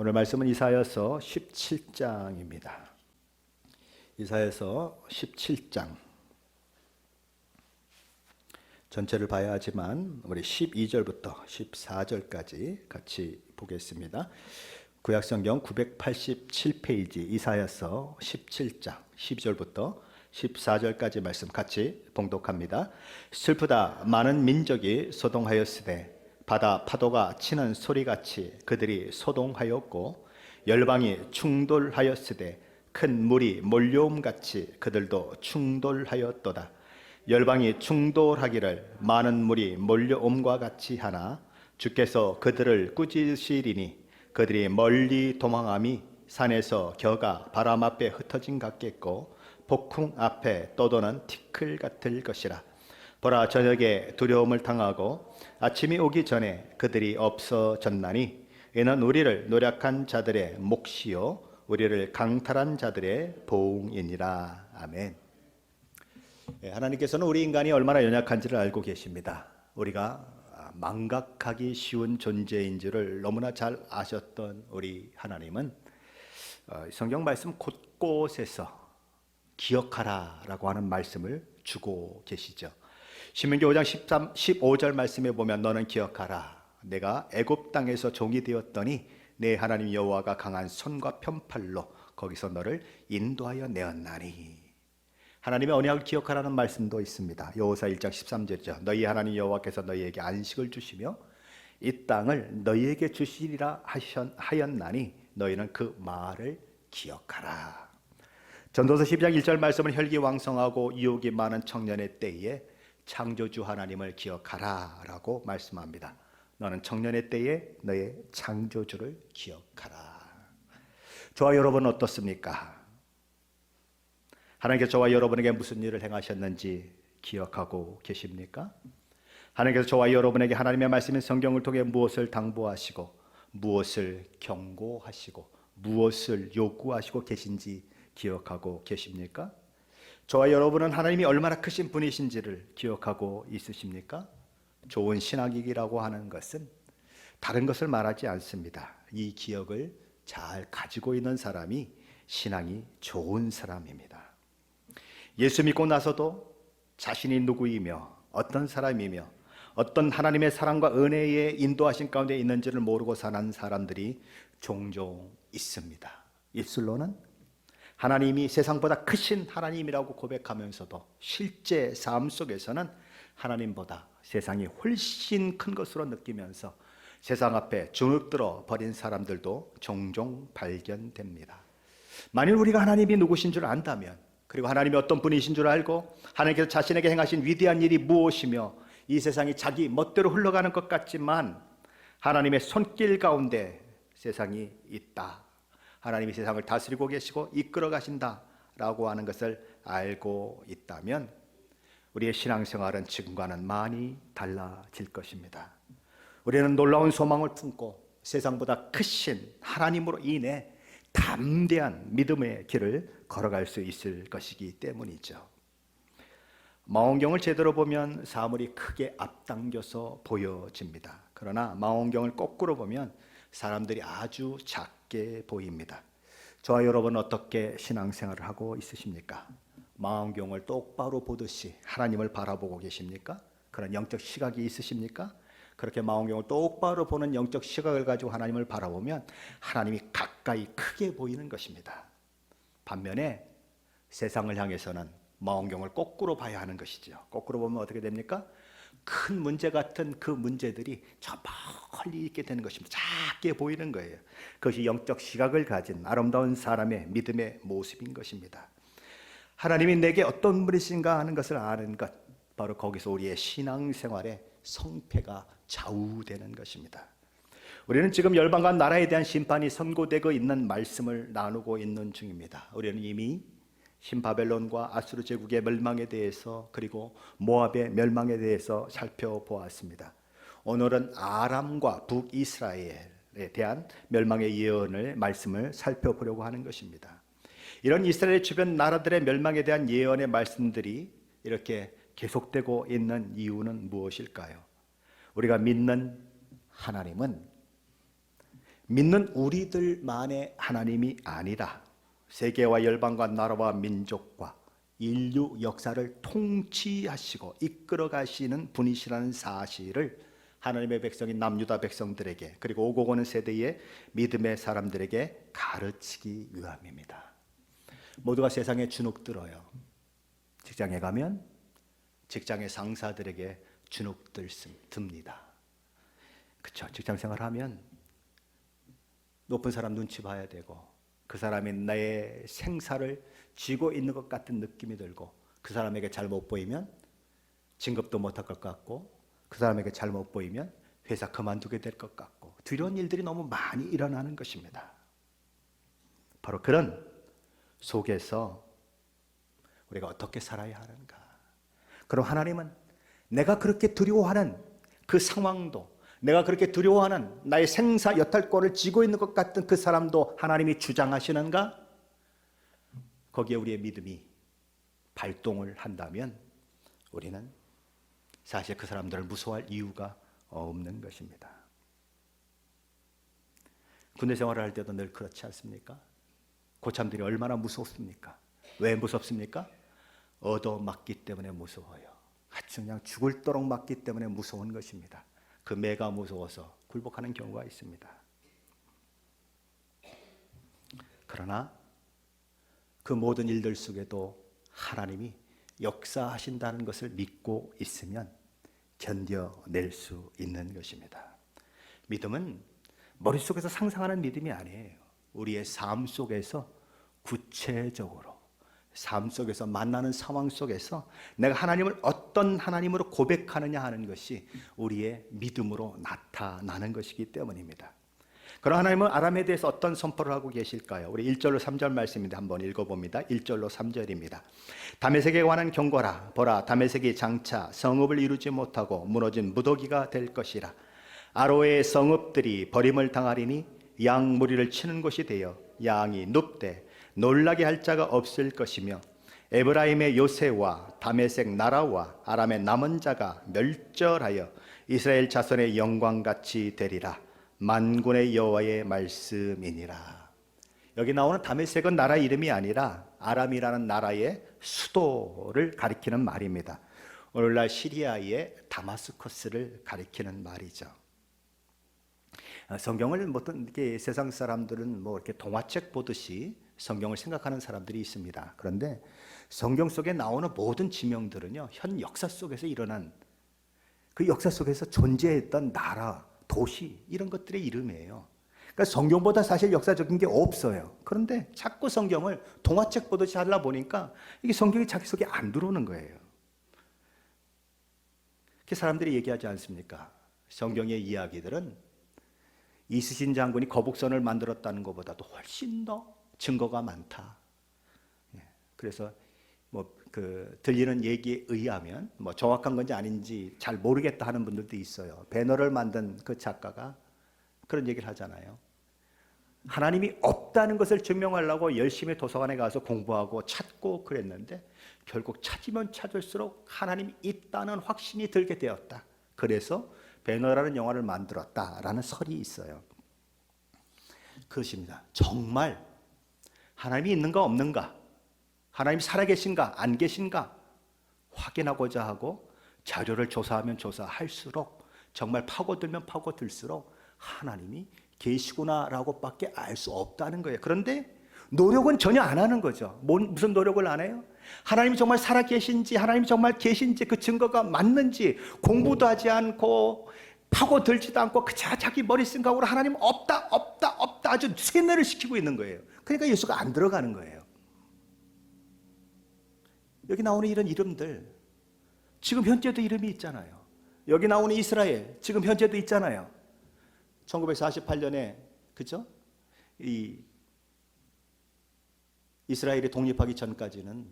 오늘 말씀은 이사야서 17장입니다. 이사야서 17장 전체를 봐야 하지만 우리 12절부터 14절까지 같이 보겠습니다. 구약성경 987페이지 이사야서 17장 12절부터 14절까지 말씀 같이 봉독합니다. 슬프다 많은 민족이 소동하였으되 바다 파도가 치는 소리같이 그들이 소동하였고 열방이 충돌하였으되 큰 물이 몰려옴같이 그들도 충돌하였도다. 열방이 충돌하기를 많은 물이 몰려옴과 같이 하나 주께서 그들을 꾸짖으시리니 그들이 멀리 도망함이 산에서 겨가 바람 앞에 흩어진 같겠고 폭풍 앞에 떠도는 티끌 같을 것이라. 보라, 저녁에 두려움을 당하고 아침이 오기 전에 그들이 없어졌나니 이는 우리를 노력한 자들의 몫이요 우리를 강탈한 자들의 보응이니라. 아멘. 하나님께서는 우리 인간이 얼마나 연약한지를 알고 계십니다. 우리가 망각하기 쉬운 존재인 줄을 너무나 잘 아셨던 우리 하나님은 성경 말씀 곳곳에서 기억하라 라고 하는 말씀을 주고 계시죠. 신명기 5장 15절 말씀에 보면 너는 기억하라. 내가 애굽 땅에서 종이 되었더니 내 하나님 여호와가 강한 손과 편팔로 거기서 너를 인도하여 내었나니. 하나님의 언약을 기억하라는 말씀도 있습니다. 여호수아 1장 13절이죠. 너희 하나님 여호와께서 너희에게 안식을 주시며 이 땅을 너희에게 주시리라 하였나니 너희는 그 말을 기억하라. 전도서 12장 1절 말씀은 혈기왕성하고 유혹이 많은 청년의 때에 창조주 하나님을 기억하라 라고 말씀합니다. 너는 청년의 때에 너의 창조주를 기억하라. 저와 여러분은 어떻습니까? 하나님께서 저와 여러분에게 무슨 일을 행하셨는지 기억하고 계십니까? 하나님께서 저와 여러분에게 하나님의 말씀인 성경을 통해 무엇을 당부하시고 무엇을 경고하시고 무엇을 요구하시고 계신지 기억하고 계십니까? 저와 여러분은 하나님이 얼마나 크신 분이신지를 기억하고 있으십니까? 좋은 신학이라고 하는 것은 다른 것을 말하지 않습니다. 이 기억을 잘 가지고 있는 사람이 신앙이 좋은 사람입니다. 예수 믿고 나서도 자신이 누구이며 어떤 사람이며 어떤 하나님의 사랑과 은혜의 인도하신 가운데 있는지를 모르고 사는 사람들이 종종 있습니다. 입술로는 하나님이 세상보다 크신 하나님이라고 고백하면서도 실제 삶 속에서는 하나님보다 세상이 훨씬 큰 것으로 느끼면서 세상 앞에 주눅들어 버린 사람들도 종종 발견됩니다. 만일 우리가 하나님이 누구신 줄 안다면, 그리고 하나님이 어떤 분이신 줄 알고 하나님께서 자신에게 행하신 위대한 일이 무엇이며 이 세상이 자기 멋대로 흘러가는 것 같지만 하나님의 손길 가운데 세상이 있다, 하나님이 세상을 다스리고 계시고 이끌어 가신다라고 하는 것을 알고 있다면 우리의 신앙생활은 지금과는 많이 달라질 것입니다. 우리는 놀라운 소망을 품고 세상보다 크신 하나님으로 인해 담대한 믿음의 길을 걸어갈 수 있을 것이기 때문이죠. 망원경을 제대로 보면 사물이 크게 앞당겨서 보여집니다. 그러나 망원경을 거꾸로 보면 사람들이 아주 작게 보입니다. 저와 여러분은 어떻게 신앙생활을 하고 있으십니까? 망원경을 똑바로 보듯이 하나님을 바라보고 계십니까? 그런 영적 시각이 있으십니까? 그렇게 망원경을 똑바로 보는 영적 시각을 가지고 하나님을 바라보면 하나님이 가까이 크게 보이는 것입니다. 반면에 세상을 향해서는 망원경을 거꾸로 봐야 하는 것이죠. 거꾸로 보면 어떻게 됩니까? 큰 문제 같은 그 문제들이 저 멀리 있게 되는 것입니다. 작게 보이는 거예요. 그것이 영적 시각을 가진 아름다운 사람의 믿음의 모습인 것입니다. 하나님이 내게 어떤 분이신가 하는 것을 아는 것, 바로 거기서 우리의 신앙생활의 성패가 좌우되는 것입니다. 우리는 지금 열방과 나라에 대한 심판이 선고되고 있는 말씀을 나누고 있는 중입니다. 우리는 이미 신바벨론과 아수르 제국의 멸망에 대해서 그리고 모압의 멸망에 대해서 살펴보았습니다. 오늘은 아람과 북이스라엘에 대한 멸망의 예언을 말씀을 살펴보려고 하는 것입니다. 이런 이스라엘 주변 나라들의 멸망에 대한 예언의 말씀들이 이렇게 계속되고 있는 이유는 무엇일까요? 우리가 믿는 하나님은 믿는 우리들만의 하나님이 아니라 세계와 열방과 나라와 민족과 인류 역사를 통치하시고 이끌어 가시는 분이시라는 사실을 하나님의 백성인 남유다 백성들에게, 그리고 오고 오는 세대의 믿음의 사람들에게 가르치기 위함입니다. 모두가 세상에 주눅 들어요. 직장에 가면 직장의 상사들에게 주눅 듭니다. 그렇죠? 직장생활 하면 높은 사람 눈치 봐야 되고, 그 사람이 내 생사를 쥐고 있는 것 같은 느낌이 들고, 그 사람에게 잘못 보이면 진급도 못할 것 같고, 그 사람에게 잘못 보이면 회사 그만두게 될 것 같고, 두려운 일들이 너무 많이 일어나는 것입니다. 바로 그런 속에서 우리가 어떻게 살아야 하는가? 그럼 하나님은 내가 그렇게 두려워하는 그 상황도, 내가 그렇게 두려워하는 나의 생사 여탈권을 쥐고 있는 것 같은 그 사람도 하나님이 주장하시는가? 거기에 우리의 믿음이 발동을 한다면 우리는 사실 그 사람들을 무서워할 이유가 없는 것입니다. 군대 생활을 할 때도 늘 그렇지 않습니까? 고참들이 얼마나 무섭습니까? 왜 무섭습니까? 얻어맞기 때문에 무서워요. 아주 그냥 죽을도록 맞기 때문에 무서운 것입니다. 그 매가 무서워서 굴복하는 경우가 있습니다. 그러나 그 모든 일들 속에도 하나님이 역사하신다는 것을 믿고 있으면 견뎌낼 수 있는 것입니다. 믿음은 머릿속에서 상상하는 믿음이 아니에요. 우리의 삶 속에서 구체적으로, 삶 속에서 만나는 상황 속에서 내가 하나님을 어떤 하나님으로 고백하느냐 하는 것이 우리의 믿음으로 나타나는 것이기 때문입니다. 그럼 하나님은 아람에 대해서 어떤 선포를 하고 계실까요? 우리 1절로 3절 말씀인데 한번 읽어봅니다. 1절로 3절입니다. 다메섹에 관한 경고라. 보라, 다메섹이 장차 성읍을 이루지 못하고 무너진 무더기가 될 것이라. 아로의 성읍들이 버림을 당하리니 양 무리를 치는 곳이 되어 양이 눕되 놀라게 할 자가 없을 것이며, 에브라임의 요새와 다메섹 나라와 아람의 남은 자가 멸절하여 이스라엘 자손의 영광같이 되리라. 만군의 여호와의 말씀이니라. 여기 나오는 다메섹은 나라 이름이 아니라 아람이라는 나라의 수도를 가리키는 말입니다. 오늘날 시리아의 다마스커스를 가리키는 말이죠. 성경을 어떤 이렇게 세상 사람들은 뭐 이렇게 동화책 보듯이 성경을 생각하는 사람들이 있습니다. 그런데 성경 속에 나오는 모든 지명들은요, 현 역사 속에서 일어난, 그 역사 속에서 존재했던 나라, 도시, 이런 것들의 이름이에요. 그러니까 성경보다 사실 역사적인 게 없어요. 그런데 자꾸 성경을 동화책 보듯이 하려 보니까 이게 성경이 자기 속에 안 들어오는 거예요. 그렇게 사람들이 얘기하지 않습니까? 성경의 이야기들은 이순신 장군이 거북선을 만들었다는 것보다도 훨씬 더 증거가 많다. 그래서 들리는 얘기에 의하면 정확한 건지 아닌지 잘 모르겠다 하는 분들도 있어요. 배너를 만든 그 작가가 그런 얘기를 하잖아요. 하나님이 없다는 것을 증명하려고 열심히 도서관에 가서 공부하고 찾고 그랬는데 결국 찾으면 찾을수록 하나님이 있다는 확신이 들게 되었다. 그래서 배너라는 영화를 만들었다라는 설이 있어요. 그것입니다. 정말 하나님이 있는가 없는가, 하나님이 살아계신가 안 계신가 확인하고자 하고 자료를 조사하면 조사할수록, 정말 파고들면 파고들수록 하나님이 계시구나라고 밖에 알 수 없다는 거예요. 그런데 노력은 전혀 안 하는 거죠. 무슨 노력을 안 해요? 하나님이 정말 살아계신지, 하나님이 정말 계신지, 그 증거가 맞는지 공부도 하지 않고 파고들지도 않고 그저 자기 머리 생각으로 하나님 없다 아주 세뇌를 시키고 있는 거예요. 그러니까 예수가 안 들어가는 거예요. 여기 나오는 이런 이름들, 지금 현재도 이름이 있잖아요. 여기 나오는 이스라엘, 지금 현재도 있잖아요. 1948년에 그죠? 이 이스라엘이 독립하기 전까지는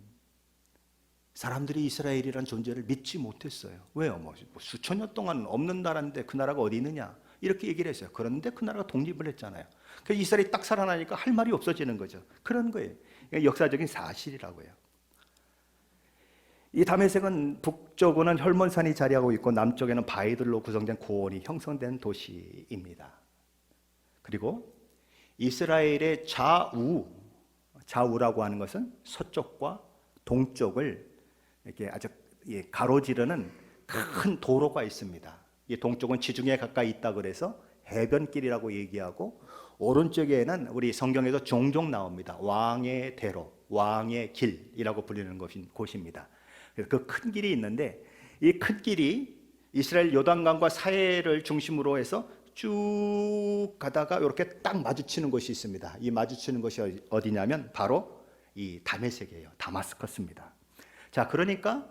사람들이 이스라엘이라는 존재를 믿지 못했어요. 왜요? 수천 년 동안 없는 나라인데 그 나라가 어디 있느냐, 이렇게 얘기를 했어요. 그런데 그 나라가 독립을 했잖아요. 그래서 이스라엘이 딱 살아나니까 할 말이 없어지는 거죠. 그런 거예요. 역사적인 사실이라고요. 이 다메섹은 북쪽에는 혈몬산이 자리하고 있고 남쪽에는 바위들로 구성된 고원이 형성된 도시입니다. 그리고 이스라엘의 좌우라고 하는 것은 서쪽과 동쪽을 이렇게 아주 가로지르는 큰 도로가 있습니다. 이 동쪽은 지중해 가까이 있다 그래서 해변길이라고 얘기하고, 오른쪽에는 우리 성경에서 종종 나옵니다. 왕의 대로, 왕의 길이라고 불리는 곳입니다. 그래서 그 큰 길이 있는데, 이 큰 길이 이스라엘 요단강과 사해를 중심으로 해서 쭉 가다가 이렇게 딱 마주치는 곳이 있습니다. 이 마주치는 곳이 어디냐면 바로 이 다메섹이에요. 다마스커스입니다. 자, 그러니까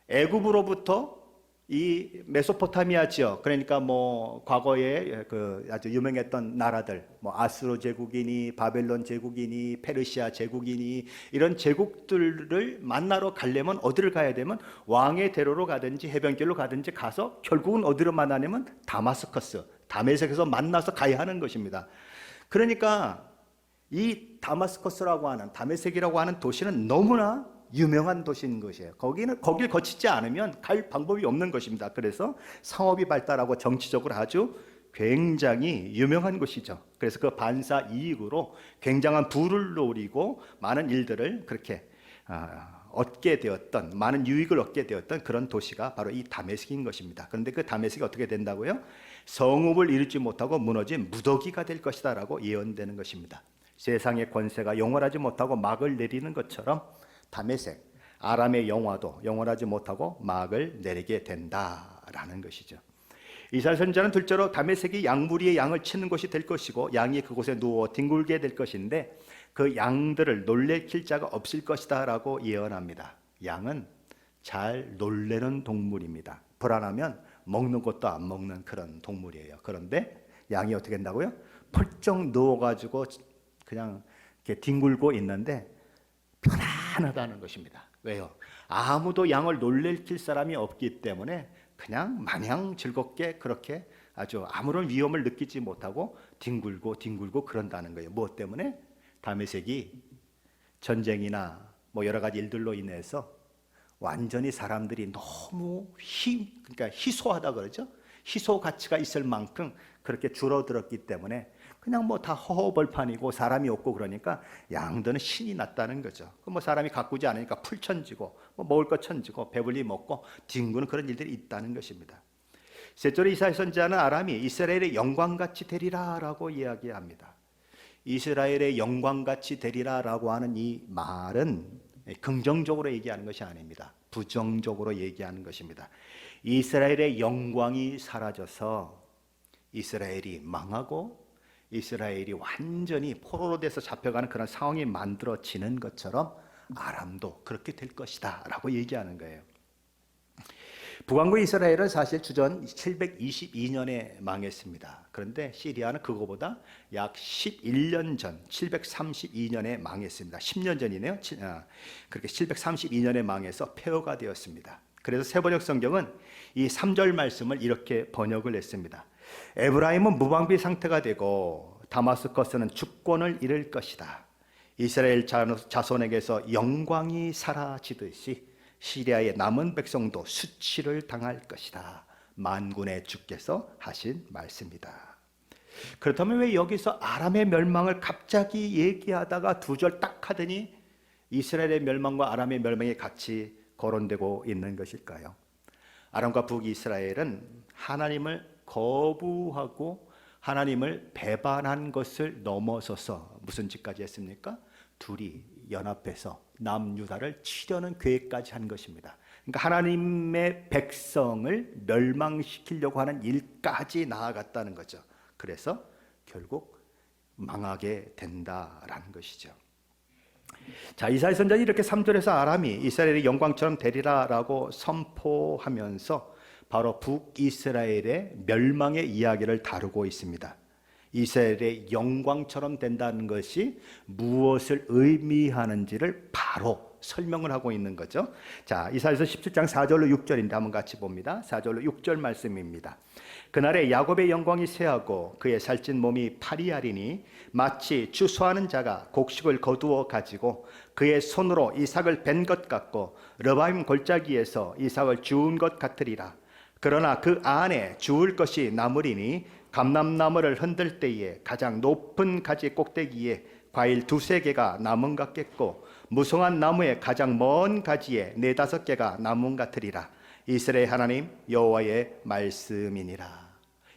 애굽으로부터 이 메소포타미아 지역, 그러니까 뭐 과거에 그 아주 유명했던 나라들, 뭐 아수르 제국이니 바벨론 제국이니 페르시아 제국이니 이런 제국들을 만나러 가려면 어디를 가야 되면 왕의 대로로 가든지 해변길로 가든지 가서 결국은 어디로 만나냐면 다마스커스, 다메섹에서 만나서 가야 하는 것입니다. 그러니까 이 다마스커스라고 하는, 다메섹이라고 하는 도시는 너무나 유명한 도시인 것이에요. 거길 거치지 않으면 갈 방법이 없는 것입니다. 그래서 상업이 발달하고 정치적으로 아주 굉장히 유명한 곳이죠. 그래서 그 반사 이익으로 굉장한 부를 노리고 많은 일들을 그렇게 얻게 되었던, 많은 유익을 얻게 되었던 그런 도시가 바로 이 다메섹인 것입니다. 그런데 그 다메섹이 어떻게 된다고요? 성읍을 이루지 못하고 무너진 무더기가 될 것이다 라고 예언되는 것입니다. 세상의 권세가 영원하지 못하고 막을 내리는 것처럼 다메섹, 아람의 영화도 영원하지 못하고 막을 내리게 된다라는 것이죠. 이사야 선지자는 둘째로 다메섹이 양무리의 양을 치는 곳이 될 것이고, 양이 그곳에 누워 뒹굴게 될 것인데 그 양들을 놀래킬 자가 없을 것이다 라고 예언합니다. 양은 잘 놀래는 동물입니다. 불안하면 먹는 것도 안 먹는 그런 동물이에요. 그런데 양이 어떻게 된다고요? 펄쩍 누워가지고 그냥 이렇게 뒹굴고 있는데 편안하다는 것입니다. 왜요? 아무도 양을 놀래킬 사람이 없기 때문에 그냥 마냥 즐겁게 그렇게 아주 아무런 위험을 느끼지 못하고 뒹굴고 그런다는 거예요. 무엇 때문에? 다메섹이 전쟁이나 뭐 여러 가지 일들로 인해서 완전히 사람들이 너무 그러니까 희소하다 그러죠. 희소 가치가 있을 만큼 그렇게 줄어들었기 때문에 그냥 뭐 다 허허벌판이고 사람이 없고 그러니까 양들은 신이 났다는 거죠. 뭐 사람이 가꾸지 않으니까 풀 천지고 뭐 먹을 것 천지고 배불리 먹고 뒹구는 그런 일들이 있다는 것입니다. 셋째로 이사야 선지자는 아람이 이스라엘의 영광같이 되리라라고 이야기합니다. 이스라엘의 영광같이 되리라라고 하는 이 말은 긍정적으로 얘기하는 것이 아닙니다. 부정적으로 얘기하는 것입니다. 이스라엘의 영광이 사라져서 이스라엘이 망하고 이스라엘이 완전히 포로로 돼서 잡혀가는 그런 상황이 만들어지는 것처럼 아람도 그렇게 될 것이다 라고 얘기하는 거예요. 북왕국 이스라엘은 사실 주전 722년에 망했습니다. 그런데 시리아는 그거보다 약 11년 전 732년에 망했습니다. 10년 전이네요. 그렇게 732년에 망해서 폐허가 되었습니다. 그래서 세번역 성경은 이 3절 말씀을 이렇게 번역을 했습니다. 에브라임은 무방비 상태가 되고 다마스커스는 주권을 잃을 것이다. 이스라엘 자손에게서 영광이 사라지듯이 시리아의 남은 백성도 수치를 당할 것이다. 만군의 주께서 하신 말씀이다. 그렇다면 왜 여기서 아람의 멸망을 갑자기 얘기하다가 두 절 딱 하더니 이스라엘의 멸망과 아람의 멸망이 같이 거론되고 있는 것일까요? 아람과 북이스라엘은 하나님을 거부하고 하나님을 배반한 것을 넘어서서 무슨 짓까지 했습니까? 둘이 연합해서 남유다를 치려는 계획까지 한 것입니다. 그러니까 하나님의 백성을 멸망시키려고 하는 일까지 나아갔다는 거죠. 그래서 결국 망하게 된다라는 것이죠. 자, 이사야 선지자는 이렇게 3절에서 아람이 이스라엘의 영광처럼 되리라라고 선포하면서 바로 북이스라엘의 멸망의 이야기를 다루고 있습니다. 이스라엘의 영광처럼 된다는 것이 무엇을 의미하는지를 바로 설명을 하고 있는 거죠. 자, 이사야서 17장 4절로 6절인데 한번 같이 봅니다. 4절로 6절 말씀입니다. 그날에 야곱의 영광이 쇠하고 그의 살찐 몸이 파리하리니 마치 주소하는 자가 곡식을 거두어 가지고 그의 손으로 이삭을 벤 것 같고 르바임 골짜기에서 이삭을 주운 것 같으리라. 그러나 그 안에 주울 것이 남으리니 감람나무를 흔들 때에 가장 높은 가지 꼭대기에 과일 2-3개가 나문 같겠고 무성한 나무의 가장 먼 가지에 4-5개가 나문 같으리라. 이스라엘 하나님 여호와의 말씀이니라.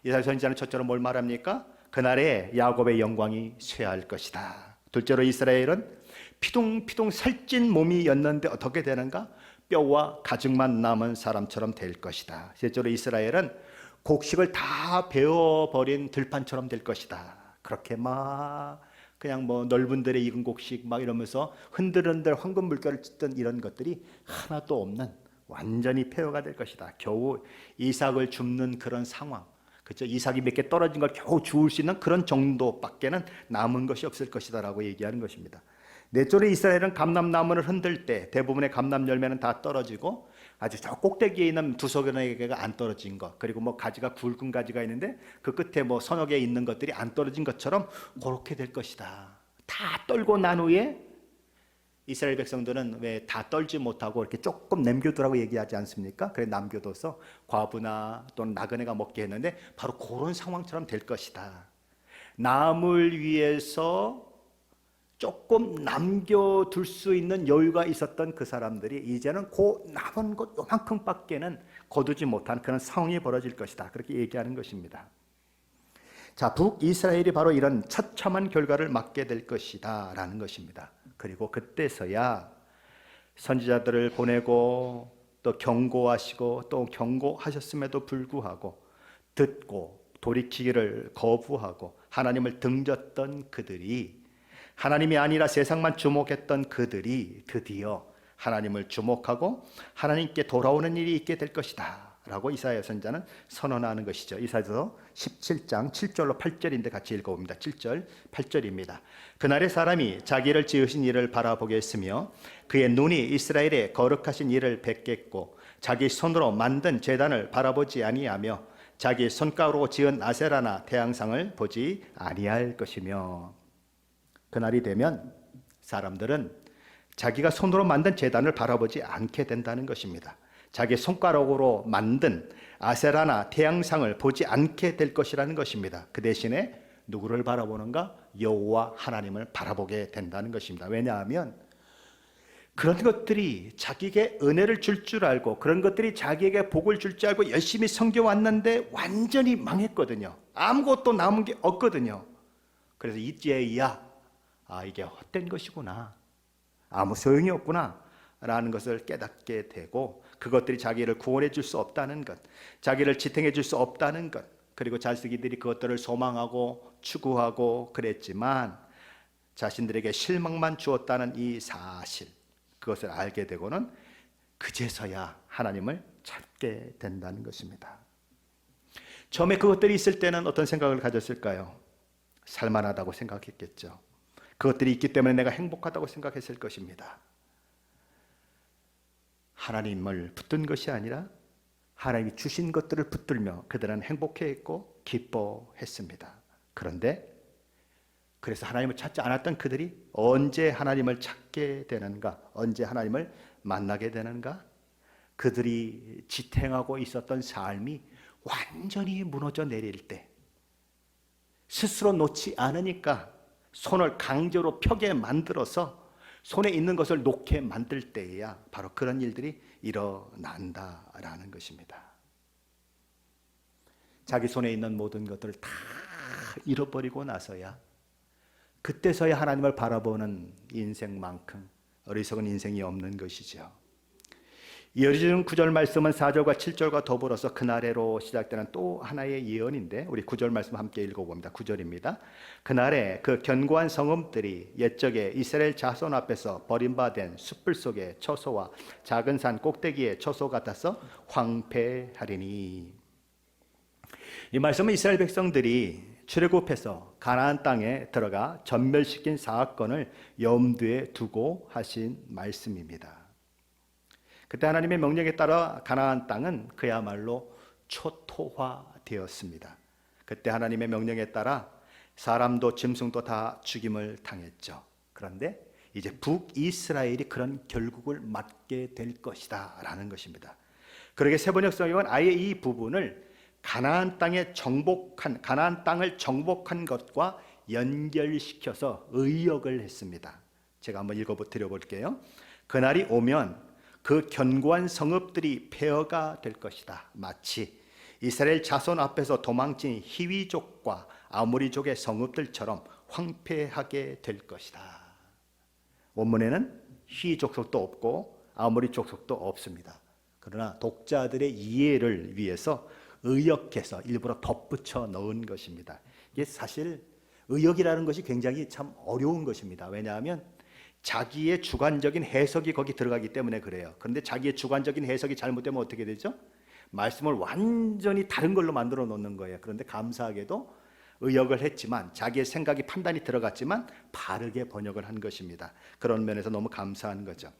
이사야 선지자는 첫째로 뭘 말합니까? 그날에 야곱의 영광이 쇠할 것이다. 둘째로 이스라엘은 피둥피둥 살찐 몸이었는데 어떻게 되는가? 뼈와 가죽만 남은 사람처럼 될 것이다. 셋째로 이스라엘은 곡식을 다 베어버린 들판처럼 될 것이다. 그렇게 막 그냥 뭐 넓은 들에 익은 곡식 막 이러면서 흔들흔들 황금 물결을 찢던 이런 것들이 하나도 없는 완전히 폐허가 될 것이다. 겨우 이삭을 줍는 그런 상황, 그렇죠? 이삭이 몇 개 떨어진 걸 겨우 주울 수 있는 그런 정도밖에는 남은 것이 없을 것이다라고 얘기하는 것입니다. 넷째로 이스라엘은 감람나무를 흔들 때 대부분의 감람 열매는 다 떨어지고 아주 저 꼭대기에 있는 2-3개가 안 떨어진 것, 그리고 뭐 가지가 굵은 가지가 있는데 그 끝에 뭐 서너 개 있는 것들이 안 떨어진 것처럼 그렇게 될 것이다. 다 떨고 난 후에 이스라엘 백성들은 왜 다 떨지 못하고 이렇게 조금 남겨두라고 얘기하지 않습니까? 그래 남겨둬서 과부나 또는 나그네가 먹게 했는데 바로 그런 상황처럼 될 것이다. 남을 위해서 조금 남겨둘 수 있는 여유가 있었던 그 사람들이 이제는 그 남은 것 요만큼밖에는 거두지 못한 그런 상황이 벌어질 것이다. 그렇게 얘기하는 것입니다. 자, 북이스라엘이 바로 이런 처참한 결과를 맞게 될 것이다 라는 것입니다. 그리고 그때서야 선지자들을 보내고 또 경고하시고 또 경고하셨음에도 불구하고 듣고 돌이키기를 거부하고 하나님을 등졌던 그들이, 하나님이 아니라 세상만 주목했던 그들이 드디어 하나님을 주목하고 하나님께 돌아오는 일이 있게 될 것이다 라고 이사야 선지자는 선언하는 것이죠. 이사야서 17장 7절로 8절인데 같이 읽어봅니다. 7절 8절입니다. 그날에 사람이 자기를 지으신 이를 바라보겠으며 그의 눈이 이스라엘의 거룩하신 이를 뵙겠고 자기 손으로 만든 제단을 바라보지 아니하며 자기 손가락으로 지은 아세라나 태양상을 보지 아니할 것이며, 그날이 되면 사람들은 자기가 손으로 만든 제단을 바라보지 않게 된다는 것입니다. 자기 손가락으로 만든 아세라나 태양상을 보지 않게 될 것이라는 것입니다. 그 대신에 누구를 바라보는가? 여호와 하나님을 바라보게 된다는 것입니다. 왜냐하면 그런 것들이 자기에게 은혜를 줄 줄 알고 그런 것들이 자기에게 복을 줄 줄 알고 열심히 섬겨왔는데 완전히 망했거든요. 아무것도 남은 게 없거든요. 그래서 이제야 이게 헛된 것이구나, 아무 소용이 없구나 라는 것을 깨닫게 되고, 그것들이 자기를 구원해 줄 수 없다는 것, 자기를 지탱해 줄 수 없다는 것, 그리고 자식이들이 그것들을 소망하고 추구하고 그랬지만 자신들에게 실망만 주었다는 이 사실, 그것을 알게 되고는 그제서야 하나님을 찾게 된다는 것입니다. 처음에 그것들이 있을 때는 어떤 생각을 가졌을까요? 살만하다고 생각했겠죠. 그것들이 있기 때문에 내가 행복하다고 생각했을 것입니다. 하나님을 붙든 것이 아니라 하나님이 주신 것들을 붙들며 그들은 행복해했고 기뻐했습니다. 그런데 그래서 하나님을 찾지 않았던 그들이 언제 하나님을 찾게 되는가? 언제 하나님을 만나게 되는가? 그들이 지탱하고 있었던 삶이 완전히 무너져 내릴 때, 스스로 놓지 않으니까 손을 강제로 펴게 만들어서 손에 있는 것을 놓게 만들 때에야 바로 그런 일들이 일어난다라는 것입니다. 자기 손에 있는 모든 것들을 다 잃어버리고 나서야, 그때서야 하나님을 바라보는 인생만큼 어리석은 인생이 없는 것이죠. 이어지는 9절 말씀은 4절과 7절과 더불어서 그날에로 시작되는 또 하나의 예언인데, 우리 9절 말씀 함께 읽어봅니다. 9절입니다. 그날에 그 견고한 성읍들이 옛적에 이스라엘 자손 앞에서 버림받은 숯불 속의 처소와 작은 산 꼭대기의 처소 같아서 황폐하리니. 이 말씀은 이스라엘 백성들이 출애굽해서 가나안 땅에 들어가 전멸시킨 사건을 염두에 두고 하신 말씀입니다. 그때 하나님의 명령에 따라 가나안 땅은 그야말로 초토화되었습니다. 그때 하나님의 명령에 따라 사람도 짐승도 다 죽임을 당했죠. 그런데 이제 북이스라엘이 그런 결국을 맞게 될 것이다 라는 것입니다. 그러게 세번역 성경은 아예 이 부분을 가나안 땅을 정복한 것과 연결시켜서 의역을 했습니다. 제가 한번 드려볼게요. 그날이 오면 그 견고한 성읍들이 폐허가 될 것이다. 마치 이스라엘 자손 앞에서 도망친 히위족과 아모리족의 성읍들처럼 황폐하게 될 것이다. 원문에는 히위족 속도 없고 아모리 족속도 없습니다. 그러나 독자들의 이해를 위해서 의역해서 일부러 덧붙여 넣은 것입니다. 이게 사실 의역이라는 것이 굉장히 참 어려운 것입니다. 왜냐하면 자기의 주관적인 해석이 거기 들어가기 때문에 그래요. 그런데 자기의 주관적인 해석이 잘못되면 어떻게 되죠? 말씀을 완전히 다른 걸로 만들어 놓는 거예요. 그런데 감사하게도 의역을 했지만 자기의 생각이 판단이 들어갔지만 바르게 번역을 한 것입니다. 그런 면에서 너무 감사한 거죠.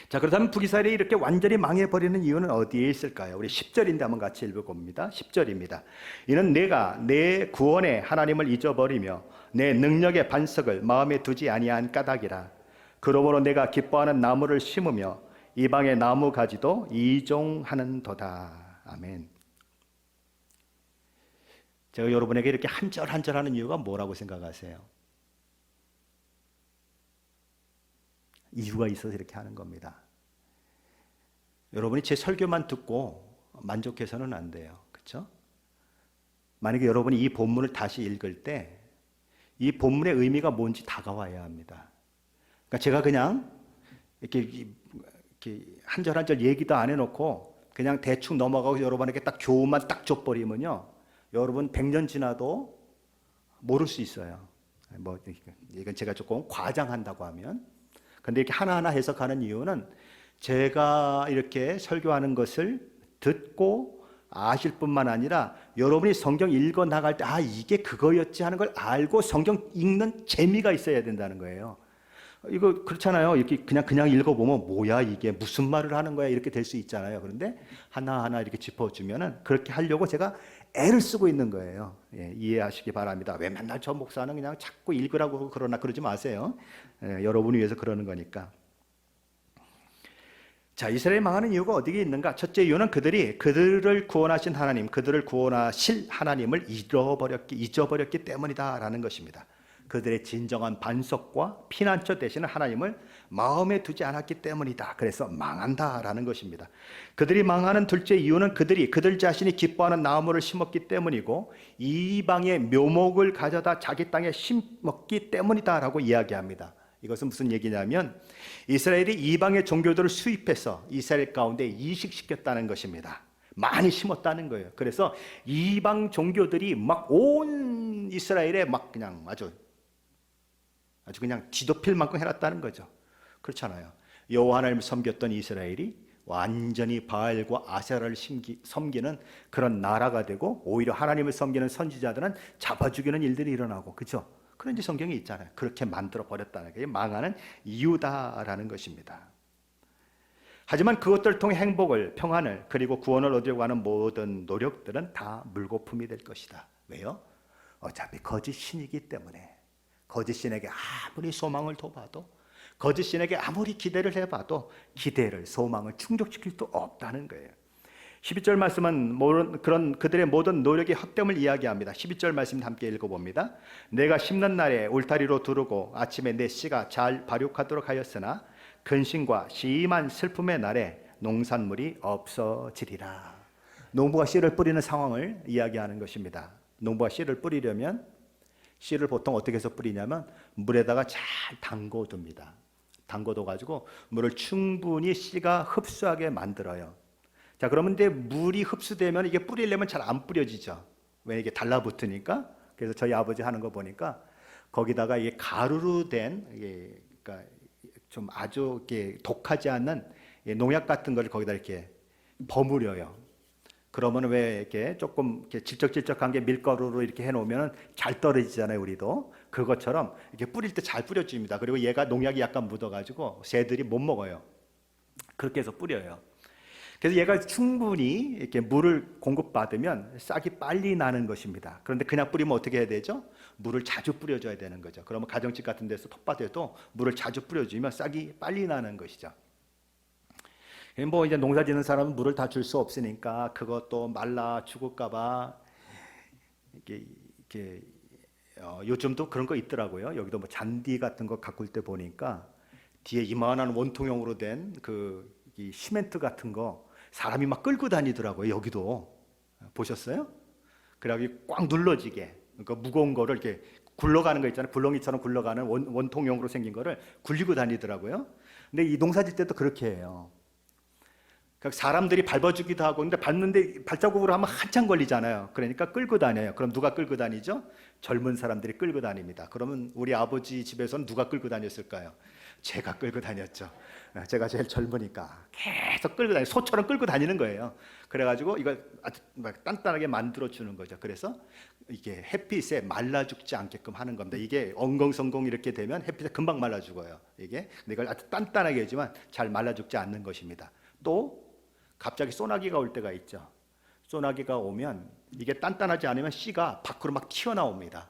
자, 그렇다면 북이스라엘이 이렇게 완전히 망해버리는 이유는 어디에 있을까요? 우리 10절인데 한번 같이 읽어봅니다. 10절입니다. 이는 내가 내 구원의 하나님을 잊어버리며 내 능력의 반석을 마음에 두지 아니한 까닭이라. 그러므로 내가 기뻐하는 나무를 심으며 이방의 나무 가지도 이종하는도다. 아멘. 제가 여러분에게 이렇게 한 절 한 절 하는 이유가 뭐라고 생각하세요? 이유가 있어서 이렇게 하는 겁니다. 여러분이 제 설교만 듣고 만족해서는 안 돼요. 그렇죠? 만약에 여러분이 이 본문을 다시 읽을 때 이 본문의 의미가 뭔지 다가와야 합니다. 그러니까 제가 그냥 이렇게 한 절 한 절 얘기도 안 해놓고 그냥 대충 넘어가고 여러분에게 딱 교훈만 딱 줘버리면요, 여러분 100년 지나도 모를 수 있어요. 뭐 이건 제가 조금 과장한다고 하면. 근데 이렇게 하나하나 해석하는 이유는 제가 이렇게 설교하는 것을 듣고 아실 뿐만 아니라 여러분이 성경 읽어 나갈 때 이게 그거였지 하는 걸 알고 성경 읽는 재미가 있어야 된다는 거예요. 이거 그렇잖아요. 이렇게 그냥 읽어보면 뭐야 이게 무슨 말을 하는 거야 이렇게 될 수 있잖아요. 그런데 하나하나 이렇게 짚어주면은 그렇게 하려고 제가 애를 쓰고 있는 거예요. 예, 이해하시기 바랍니다. 왜 맨날 저 목사는 그냥 자꾸 읽으라고 그러지 마세요. 여러분을 위해서 그러는 거니까. 자, 이스라엘이 망하는 이유가 어디에 있는가? 첫째 이유는 그들을 구원하신 하나님, 그들을 구원하실 하나님을 잊어버렸기 때문이다라는 것입니다. 그들의 진정한 반석과 피난처 되시는 하나님을 마음에 두지 않았기 때문이다. 그래서 망한다라는 것입니다. 그들이 망하는 둘째 이유는 그들 자신이 기뻐하는 나무를 심었기 때문이고 이방의 묘목을 가져다 자기 땅에 심었기 때문이다라고 이야기합니다. 이것은 무슨 얘기냐면 이스라엘이 이방의 종교들을 수입해서 이스라엘 가운데 이식시켰다는 것입니다. 많이 심었다는 거예요. 그래서 이방 종교들이 막 온 이스라엘에 막 그냥 아주 그냥 뒤덮일 만큼 해놨다는 거죠. 그렇잖아요. 여호와 하나님을 섬겼던 이스라엘이 완전히 바알과 아세라를 섬기는 그런 나라가 되고 오히려 하나님을 섬기는 선지자들은 잡아 죽이는 일들이 일어나고, 그렇죠? 그런 성경이 있잖아요. 그렇게 만들어 버렸다는 게 망하는 이유다라는 것입니다. 하지만 그것들을 통해 행복을, 평안을, 그리고 구원을 얻으려고 하는 모든 노력들은 다 물거품이 될 것이다. 왜요? 어차피 거짓 신이기 때문에. 거짓 신에게 아무리 소망을 둬봐도, 거짓 신에게 아무리 기대를 해봐도 기대를, 소망을 충족시킬 수 없다는 거예요. 12절 말씀은 그들의 모든 노력의 헛됨을 이야기합니다. 12절 말씀 함께 읽어봅니다. 내가 심는 날에 울타리로 두르고 아침에 내 씨가 잘 발육하도록 하였으나 근심과 심한 슬픔의 날에 농산물이 없어지리라. 농부가 씨를 뿌리는 상황을 이야기하는 것입니다. 농부가 씨를 뿌리려면 씨를 보통 어떻게 해서 뿌리냐면 물에다가 잘 담궈둡니다. 담궈둬가지고 물을 충분히 씨가 흡수하게 만들어요. 자, 그러면 근데 물이 흡수되면 이게 뿌리려면 잘 안 뿌려지죠. 왜? 이게 달라붙으니까. 그래서 저희 아버지 하는 거 보니까 거기다가 이게 가루로 된 그러니까 좀 아주 이렇게 독하지 않는 농약 같은 걸 거기다 이렇게 버무려요. 그러면 왜 이렇게 조금 이렇게 질적질적한 게 밀가루로 이렇게 해놓으면 잘 떨어지잖아요, 우리도. 그것처럼 이렇게 뿌릴 때 잘 뿌려줍니다. 그리고 얘가 농약이 약간 묻어가지고 새들이 못 먹어요. 그렇게 해서 뿌려요. 그래서 얘가 충분히 이렇게 물을 공급받으면 싹이 빨리 나는 것입니다. 그런데 그냥 뿌리면 어떻게 해야 되죠? 물을 자주 뿌려줘야 되는 거죠. 그러면 가정집 같은 데서 텃밭에도 물을 자주 뿌려주면 싹이 빨리 나는 것이죠. 뭐 이제 농사 짓는 사람은 물을 다 줄 수 없으니까 그것도 말라 죽을까봐 이렇게 요즘도 그런 거 있더라고요. 여기도 뭐 잔디 같은 거 가꿀 때 보니까 뒤에 이만한 원통형으로 된 이 시멘트 같은 거 사람이 막 끌고 다니더라고요. 여기도 보셨어요? 그래가지고 꽉 눌러지게 그러니까 무거운 거를 이렇게 굴러가는 거 있잖아요. 굴렁이처럼 굴러가는 원통형으로 생긴 거를 굴리고 다니더라고요. 근데 이 농사질 때도 그렇게 해요. 그러니까 사람들이 밟아주기도 하고, 근데 밟는데 발자국으로 하면 한참 걸리잖아요. 그러니까 끌고 다녀요. 그럼 누가 끌고 다니죠? 젊은 사람들이 끌고 다닙니다. 그러면 우리 아버지 집에서는 누가 끌고 다녔을까요? 제가 끌고 다녔죠. 제가 제일 젊으니까 계속 끌고 다니, 소처럼 끌고 다니는 거예요. 그래가지고 이걸 아주 막 단단하게 만들어 주는 거죠. 그래서 이게 햇빛에 말라 죽지 않게끔 하는 겁니다. 이게 엉겅성공 이렇게 되면 햇빛에 금방 말라 죽어요. 근데 이걸 아주 단단하게 하지만 잘 말라 죽지 않는 것입니다. 또 갑자기 소나기가 올 때가 있죠. 소나기가 오면 이게 단단하지 않으면 씨가 밖으로 막 튀어나옵니다.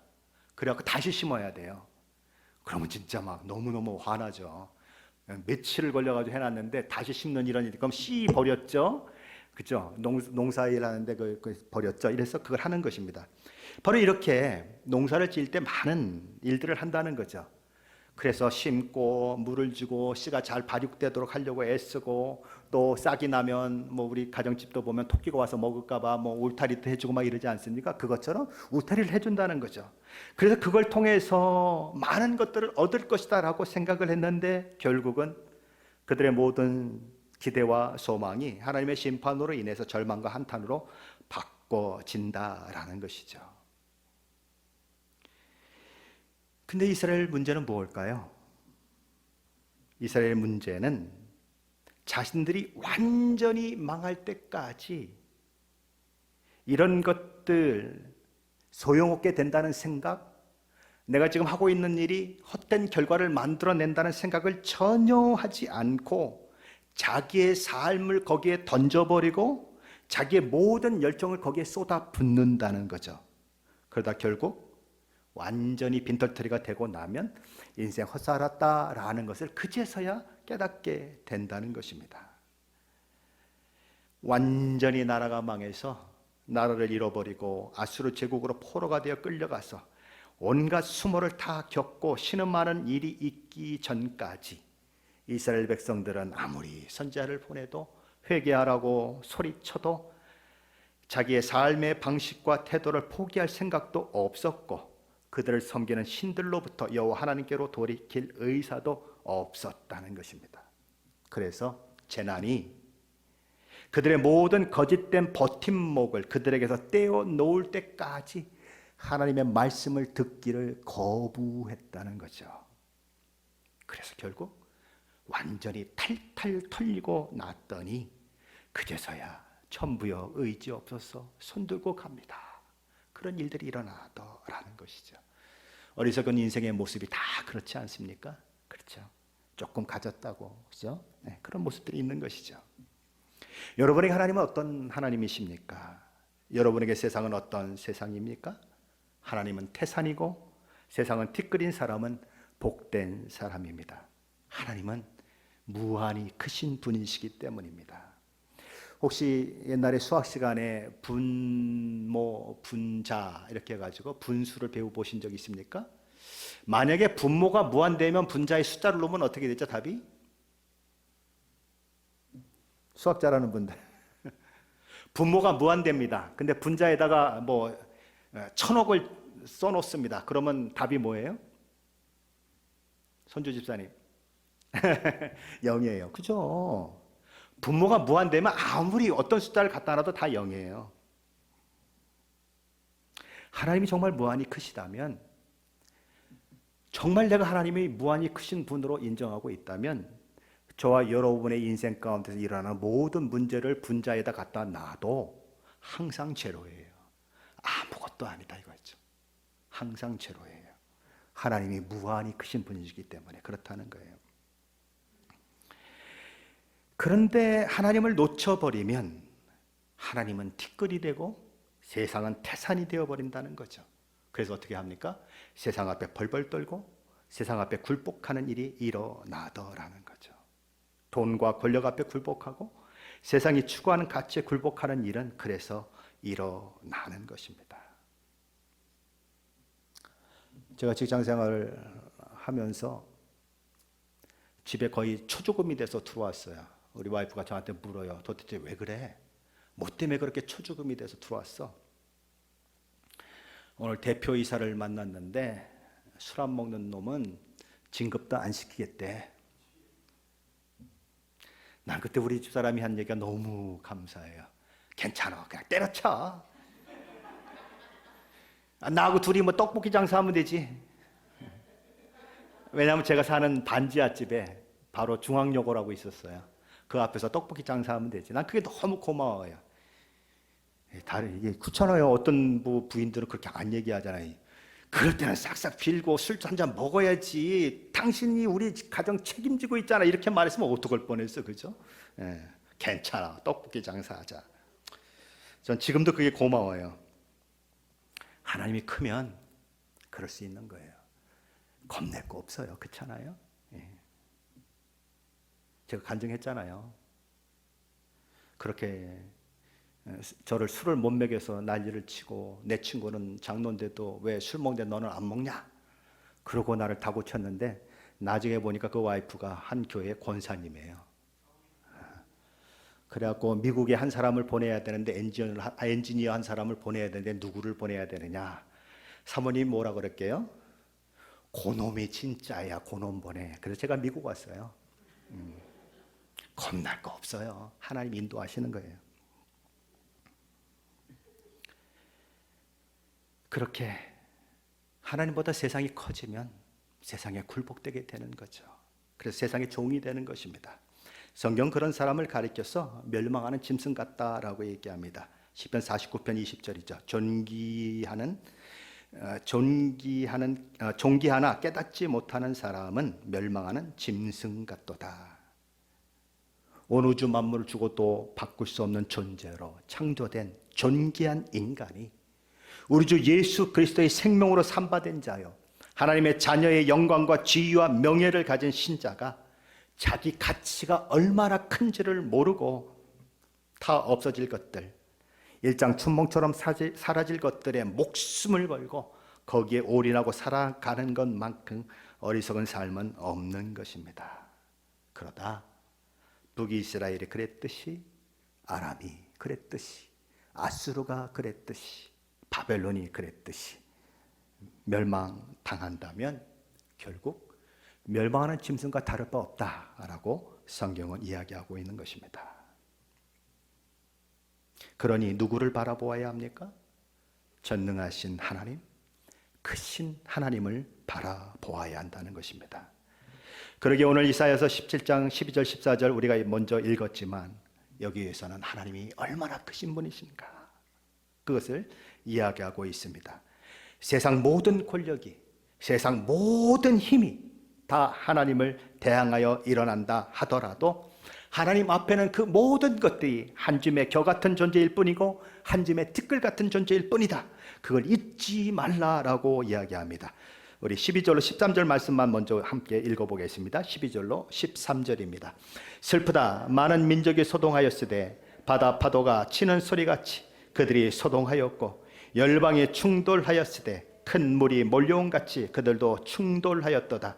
그래갖고 다시 심어야 돼요. 그러면 진짜 막 너무너무 화나죠. 며칠을 걸려가지고 해놨는데 다시 심는 이런 일이, 그럼 씨 버렸죠? 그죠? 농사일 하는데 버렸죠? 이래서 그걸 하는 것입니다. 바로 이렇게 농사를 지을 때 많은 일들을 한다는 거죠. 그래서 심고 물을 주고 씨가 잘 발육되도록 하려고 애쓰고, 또 싹이 나면 뭐 우리 가정집도 보면 토끼가 와서 먹을까봐 뭐 울타리도 해주고 막 이러지 않습니까? 그것처럼 울타리를 해준다는 거죠. 그래서 그걸 통해서 많은 것들을 얻을 것이다라고 생각을 했는데 결국은 그들의 모든 기대와 소망이 하나님의 심판으로 인해서 절망과 한탄으로 바꿔진다라는 것이죠. 근데 이스라엘 문제는 무엇일까요? 이스라엘 문제는 자신들이 완전히 망할 때까지 이런 것들 소용없게 된다는 생각, 내가 지금 하고 있는 일이 헛된 결과를 만들어낸다는 생각을 전혀 하지 않고 자기의 삶을 거기에 던져버리고 자기의 모든 열정을 거기에 쏟아붓는다는 거죠. 그러다 결국 완전히 빈털터리가 되고 나면 인생 헛살았다라는 것을 그제서야 깨닫게 된다는 것입니다. 완전히 나라가 망해서 나라를 잃어버리고 아수르 제국으로 포로가 되어 끌려가서 온갖 수모를 다 겪고 신음하는 일이 있기 전까지 이스라엘 백성들은 아무리 선지자를 보내도 회개하라고 소리쳐도 자기의 삶의 방식과 태도를 포기할 생각도 없었고, 그들을 섬기는 신들로부터 여호와 하나님께로 돌이킬 의사도 없었다는 것입니다. 그래서 재난이 그들의 모든 거짓된 버팀목을 그들에게서 떼어놓을 때까지 하나님의 말씀을 듣기를 거부했다는 거죠. 그래서 결국 완전히 탈탈 털리고 났더니 그제서야 천부여 의지 없어서 손들고 갑니다. 그런 일들이 일어나더라는 것이죠. 어리석은 인생의 모습이 다 그렇지 않습니까? 그렇죠. 조금 가졌다고, 그죠? 네, 그런 모습들이 있는 것이죠. 여러분에게 하나님은 어떤 하나님이십니까? 여러분에게 세상은 어떤 세상입니까? 하나님은 태산이고 세상은 티끌인 사람은 복된 사람입니다. 하나님은 무한히 크신 분이시기 때문입니다. 혹시 옛날에 수학 시간에 분모, 분자 이렇게 해가지고 분수를 배워보신 적 있습니까? 만약에 분모가 무한되면 분자의 숫자를 놓으면 어떻게 되죠? 답이? 수학 잘하는 분들 분모가 무한됩니다. 근데 분자에다가 뭐 1000억을 써놓습니다. 그러면 답이 뭐예요? 손주 집사님 0이에요. 그죠? 분모가 무한되면 아무리 어떤 숫자를 갖다 놔도 다 0이에요. 하나님이 정말 무한히 크시다면, 정말 내가 하나님이 무한히 크신 분으로 인정하고 있다면 저와 여러분의 인생 가운데서 일어나는 모든 문제를 분자에다 갖다 놔도 항상 제로예요. 아무것도 아니다 이거죠. 항상 제로예요. 하나님이 무한히 크신 분이시기 때문에 그렇다는 거예요. 그런데 하나님을 놓쳐버리면 하나님은 티끌이 되고 세상은 태산이 되어버린다는 거죠. 그래서 어떻게 합니까? 세상 앞에 벌벌 떨고 세상 앞에 굴복하는 일이 일어나더라는 거죠. 돈과 권력 앞에 굴복하고 세상이 추구하는 가치에 굴복하는 일은 그래서 일어나는 것입니다. 제가 직장 생활을 하면서 집에 거의 초죽음이 돼서 들어왔어요. 우리 와이프가 저한테 물어요. 도대체 왜 그래? 뭐 때문에 그렇게 초죽음이 돼서 들어왔어? 오늘 대표이사를 만났는데 술 안 먹는 놈은 진급도 안 시키겠대. 난 그때 우리 집사람이 한 얘기가 너무 감사해요. 괜찮아, 그냥 때려쳐. 나하고 둘이 뭐 떡볶이 장사하면 되지. 왜냐하면 제가 사는 반지하집에 바로 중앙여고라고 있었어요. 그 앞에서 떡볶이 장사하면 되지. 난 그게 너무 고마워요. 다른 이게 그렇잖아요. 어떤 부인들은 그렇게 안 얘기하잖아요. 그럴 때는 싹싹 빌고 술 한잔 먹어야지. 당신이 우리 가정 책임지고 있잖아. 이렇게 말했으면 어떡할 뻔했어, 그죠? 괜찮아, 떡볶이 장사하자. 전 지금도 그게 고마워요. 하나님이 크면 그럴 수 있는 거예요. 겁낼 거 없어요, 그렇잖아요? 제가 간증했잖아요. 그렇게 저를 술을 못 먹여서 난리를 치고 내 친구는 장로인데도 왜 술 먹는데 너는 안 먹냐? 그러고 나를 다고쳤는데 나중에 보니까 그 와이프가 한 교회 권사님이에요. 그래갖고 미국에 한 사람을 보내야 되는데 엔지니어 한 사람을 보내야 되는데 누구를 보내야 되느냐? 사모님 뭐라 그럴게요? 고놈이 진짜야, 고놈 보내. 그래서 제가 미국 왔어요. 겁날 거 없어요. 하나님 인도하시는 거예요. 그렇게 하나님보다 세상이 커지면 세상에 굴복되게 되는 거죠. 그래서 세상의 종이 되는 것입니다. 성경 그런 사람을 가리켜서 멸망하는 짐승 같다라고 얘기합니다. 시편 49편 20절이죠. 존귀하나 깨닫지 못하는 사람은 멸망하는 짐승 같도다. 온 우주 만물을 주고 또 바꿀 수 없는 존재로 창조된 존귀한 인간이 우리 주 예수 그리스도의 생명으로 삼바된 자요, 하나님의 자녀의 영광과 지위와 명예를 가진 신자가 자기 가치가 얼마나 큰지를 모르고 다 없어질 것들, 일장 춘몽처럼 사라질 것들에 목숨을 걸고 거기에 올인하고 살아가는 것만큼 어리석은 삶은 없는 것입니다. 그러다 북이스라엘이 그랬듯이, 아람이 그랬듯이, 아수르가 그랬듯이, 바벨론이 그랬듯이 멸망당한다면 결국 멸망하는 짐승과 다를 바 없다라고 성경은 이야기하고 있는 것입니다. 그러니 누구를 바라보아야 합니까? 전능하신 하나님, 크신 하나님을 바라보아야 한다는 것입니다. 그러기에 오늘 이사야서 17장 12절 14절 우리가 먼저 읽었지만 여기에서는 하나님이 얼마나 크신 분이신가, 그것을 이야기하고 있습니다. 세상 모든 권력이, 세상 모든 힘이 다 하나님을 대항하여 일어난다 하더라도 하나님 앞에는 그 모든 것들이 한 줌의 겨 같은 존재일 뿐이고 한 줌의 티끌 같은 존재일 뿐이다. 그걸 잊지 말라라고 이야기합니다. 우리 12절로 13절 말씀만 먼저 함께 읽어보겠습니다. 12절로 13절입니다. 슬프다, 많은 민족이 소동하였으되 바다 파도가 치는 소리같이 그들이 소동하였고, 열방이 충돌하였으되 큰 물이 몰려온 같이 그들도 충돌하였도다.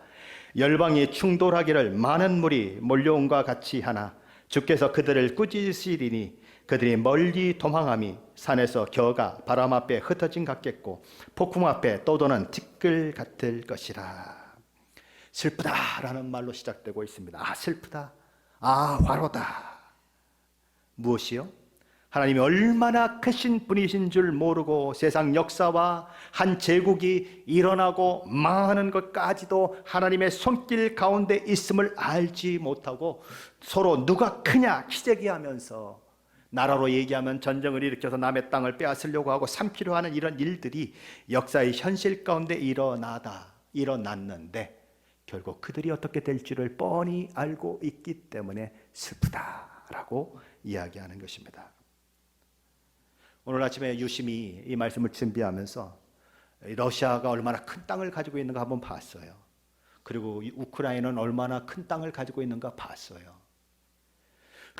열방이 충돌하기를 많은 물이 몰려온과 같이 하나 주께서 그들을 꾸짖으시리니 그들이 멀리 도망함이 산에서 겨가 바람 앞에 흩어진 같겠고 폭풍 앞에 떠도는 티끌 같을 것이라. 슬프다라는 말로 시작되고 있습니다. 아, 슬프다, 아, 화로다. 무엇이요? 하나님이 얼마나 크신 분이신 줄 모르고 세상 역사와 한 제국이 일어나고 망하는 것까지도 하나님의 손길 가운데 있음을 알지 못하고 서로 누가 크냐 키재기하면서 나라로 얘기하면 전쟁을 일으켜서 남의 땅을 빼앗으려고 하고 삼키려 하는 이런 일들이 역사의 현실 가운데 일어났는데 결국 그들이 어떻게 될지를 뻔히 알고 있기 때문에 슬프다라고 이야기하는 것입니다. 오늘 아침에 유심히 이 말씀을 준비하면서 러시아가 얼마나 큰 땅을 가지고 있는가 한번 봤어요. 그리고 우크라이나는 얼마나 큰 땅을 가지고 있는가 봤어요.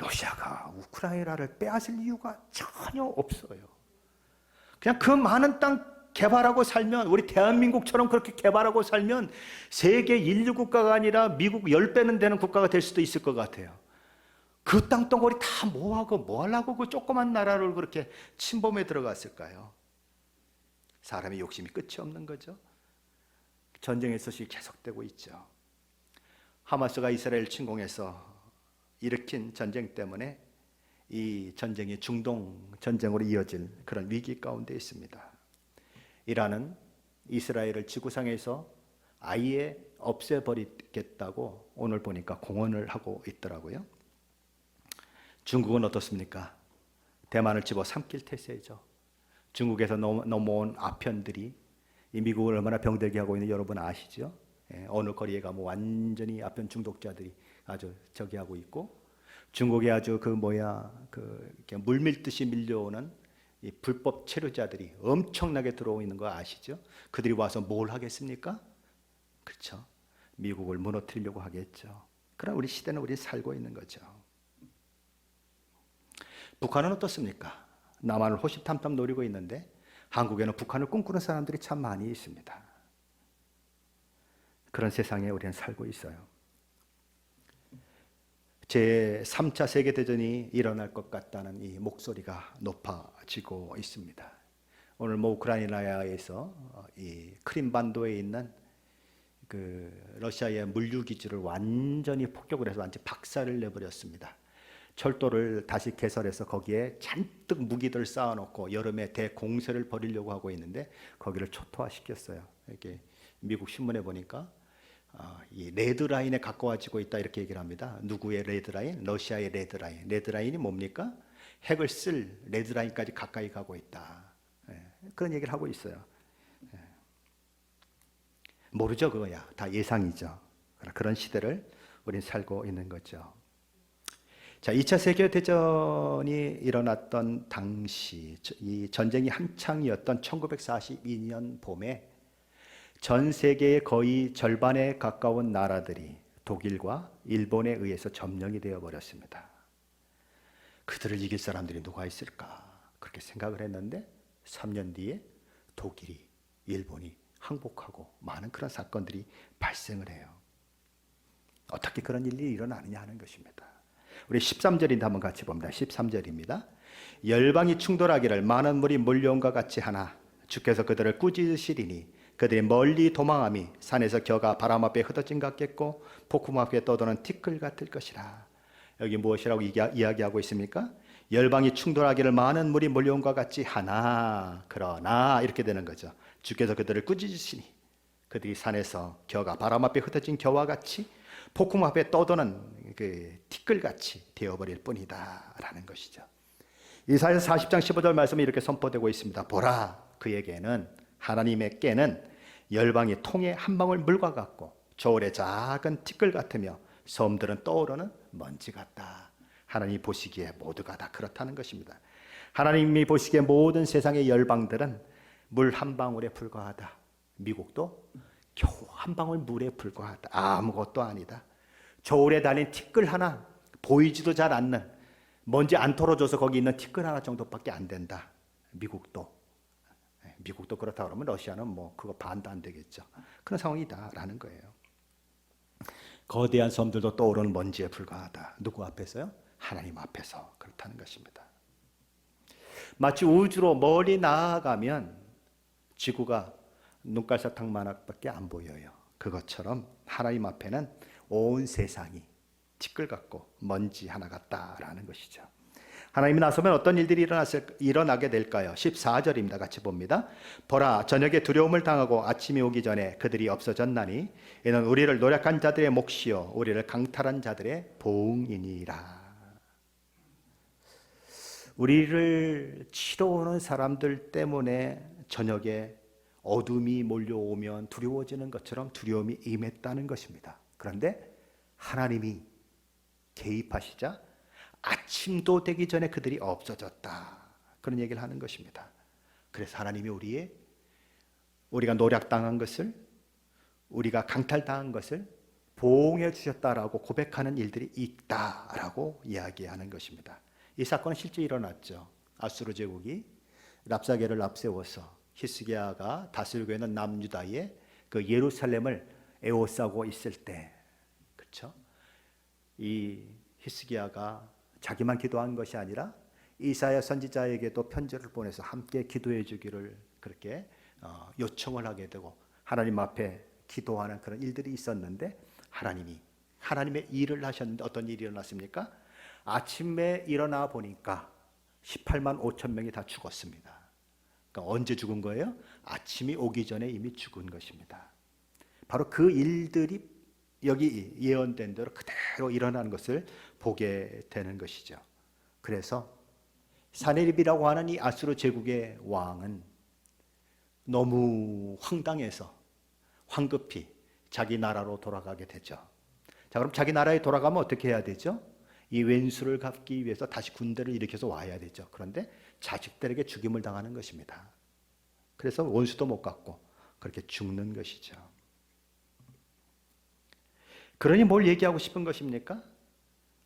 러시아가 우크라이나를 빼앗을 이유가 전혀 없어요. 그냥 그 많은 땅 개발하고 살면, 우리 대한민국처럼 그렇게 개발하고 살면 세계 인류 국가가 아니라 미국 10배는 되는 국가가 될 수도 있을 것 같아요. 그 땅덩어리 다 뭐하고 뭐 하려고 그 조그만 나라를 그렇게 침범해 들어갔을까요? 사람의 욕심이 끝이 없는 거죠. 전쟁의 소식이 계속되고 있죠. 하마스가 이스라엘 침공해서 일으킨 전쟁 때문에 이 전쟁이 중동 전쟁으로 이어질 그런 위기 가운데 있습니다. 이란은 이스라엘을 지구상에서 아예 없애버리겠다고 오늘 보니까 공언을 하고 있더라고요. 중국은 어떻습니까? 대만을 집어삼킬 태세죠. 중국에서 넘어온 아편들이 이 미국을 얼마나 병들게 하고 있는 여러분 아시죠? 어느 거리에 가면 완전히 아편 중독자들이 아주 저기 하고 있고, 중국에 아주 이렇게 물밀듯이 밀려오는 이 불법 체류자들이 엄청나게 들어오고 있는 거 아시죠? 그들이 와서 뭘 하겠습니까? 그렇죠. 미국을 무너뜨리려고 하겠죠. 그러나 우리 시대는 우리 살고 있는 거죠. 북한은 어떻습니까? 남한을 호시탐탐 노리고 있는데 한국에는 북한을 꿈꾸는 사람들이 참 많이 있습니다. 그런 세상에 우리는 살고 있어요. 제3차 세계대전이 일어날 것 같다는 이 목소리가 높아지고 있습니다. 오늘 우크라이나에서 이 크림반도에 있는 그 러시아의 물류기지를 완전히 폭격을 해서 완전히 박살을 내버렸습니다. 철도를 다시 개설해서 거기에 잔뜩 무기들 쌓아놓고 여름에 대공세를 벌이려고 하고 있는데 거기를 초토화시켰어요. 이렇게 미국 신문에 보니까 이 레드라인에 가까워지고 있다 이렇게 얘기를 합니다. 누구의 레드라인? 러시아의 레드라인. 레드라인이 뭡니까? 핵을 쓸 레드라인까지 가까이 가고 있다. 그런 얘기를 하고 있어요. 모르죠, 그거야. 다 예상이죠. 그런 시대를 우린 살고 있는 거죠. 자, 2차 세계대전이 일어났던 당시, 이 전쟁이 한창이었던 1942년 봄에 전 세계의 거의 절반에 가까운 나라들이 독일과 일본에 의해서 점령이 되어 버렸습니다. 그들을 이길 사람들이 누가 있을까? 그렇게 생각을 했는데 3년 뒤에 독일이, 일본이 항복하고 많은 그런 사건들이 발생을 해요. 어떻게 그런 일이 일어나느냐 하는 것입니다. 우리 13절인데 한번 같이 봅니다. 13절입니다. 열방이 충돌하기를 많은 물이 몰려온과 같이 하나 주께서 그들을 꾸짖으시리니 그들이 멀리 도망함이 산에서 겨가 바람 앞에 흩어진 것 같겠고 폭풍 앞에 떠도는 티끌 같을 것이라. 여기 무엇이라고 이야기하고 있습니까? 열방이 충돌하기를 많은 물이 몰려온과 같이 하나 그러나 이렇게 되는 거죠. 주께서 그들을 꾸짖으시니 그들이 산에서 겨가 바람 앞에 흩어진 겨와 같이 폭풍 앞에 떠도는 그 티끌같이 되어버릴 뿐이다 라는 것이죠. 이사야서 40장 15절 말씀이 이렇게 선포되고 있습니다. 보라, 그에게는 하나님의 깨는 열방이 통에 한 방울 물과 같고 저울의 작은 티끌 같으며 섬들은 떠오르는 먼지 같다. 하나님이 보시기에 모두가 다 그렇다는 것입니다. 하나님이 보시기에 모든 세상의 열방들은 물 한 방울에 불과하다. 미국도 겨우 한 방울 물에 불과하다. 아무것도 아니다. 저울에 달린 티끌 하나, 보이지도 잘 않는, 먼지 안 털어줘서 거기 있는 티끌 하나 정도밖에 안 된다. 미국도 그렇다 그러면 러시아는 뭐 그거 반도 안 되겠죠. 그런 상황이다라는 거예요. 거대한 섬들도 떠오르는 먼지에 불과하다. 누구 앞에서요? 하나님 앞에서 그렇다는 것입니다. 마치 우주로 멀리 나아가면 지구가 눈깔사탕만하게 안 보여요. 그것처럼 하나님 앞에는 온 세상이 티끌 같고 먼지 하나 같다라는 것이죠. 하나님이 나서면 어떤 일들이 일어나게 될까요? 14절입니다. 같이 봅니다. 보라, 저녁에 두려움을 당하고 아침이 오기 전에 그들이 없어졌나니 이는 우리를 노력한 자들의 몫이요 우리를 강탈한 자들의 보응이니라. 우리를 치러 오는 사람들 때문에 저녁에 어둠이 몰려오면 두려워지는 것처럼 두려움이 임했다는 것입니다. 그런데 하나님이 개입하시자 아침도 되기 전에 그들이 없어졌다. 그런 얘기를 하는 것입니다. 그래서 하나님이 우리가 노략당한 것을, 우리가 강탈당한 것을 보응해 주셨다라고 고백하는 일들이 있다라고 이야기하는 것입니다. 이 사건은 실제 일어났죠. 아수르 제국이 랍사게를 앞세워서 히스기야가 다스리고 있는 남유다의 그 예루살렘을 에워싸고 있을 때, 그렇죠? 이 히스기야가 자기만 기도한 것이 아니라 이사야 선지자에게도 편지를 보내서 함께 기도해 주기를 그렇게 요청을 하게 되고 하나님 앞에 기도하는 그런 일들이 있었는데 하나님의 일을 하셨는데 어떤 일이 일어났습니까? 아침에 일어나 보니까 18만 5천 명이 다 죽었습니다. 그러니까 언제 죽은 거예요? 아침이 오기 전에 이미 죽은 것입니다. 바로 그 일들이 여기 예언된 대로 그대로 일어나는 것을 보게 되는 것이죠. 그래서 사네립이라고 하는 이 아수르 제국의 왕은 너무 황당해서 황급히 자기 나라로 돌아가게 되죠. 자, 그럼 자기 나라에 돌아가면 어떻게 해야 되죠? 이 왼수를 갚기 위해서 다시 군대를 일으켜서 와야 되죠. 그런데 자식들에게 죽임을 당하는 것입니다. 그래서 원수도 못 갚고 그렇게 죽는 것이죠. 그러니 뭘 얘기하고 싶은 것입니까?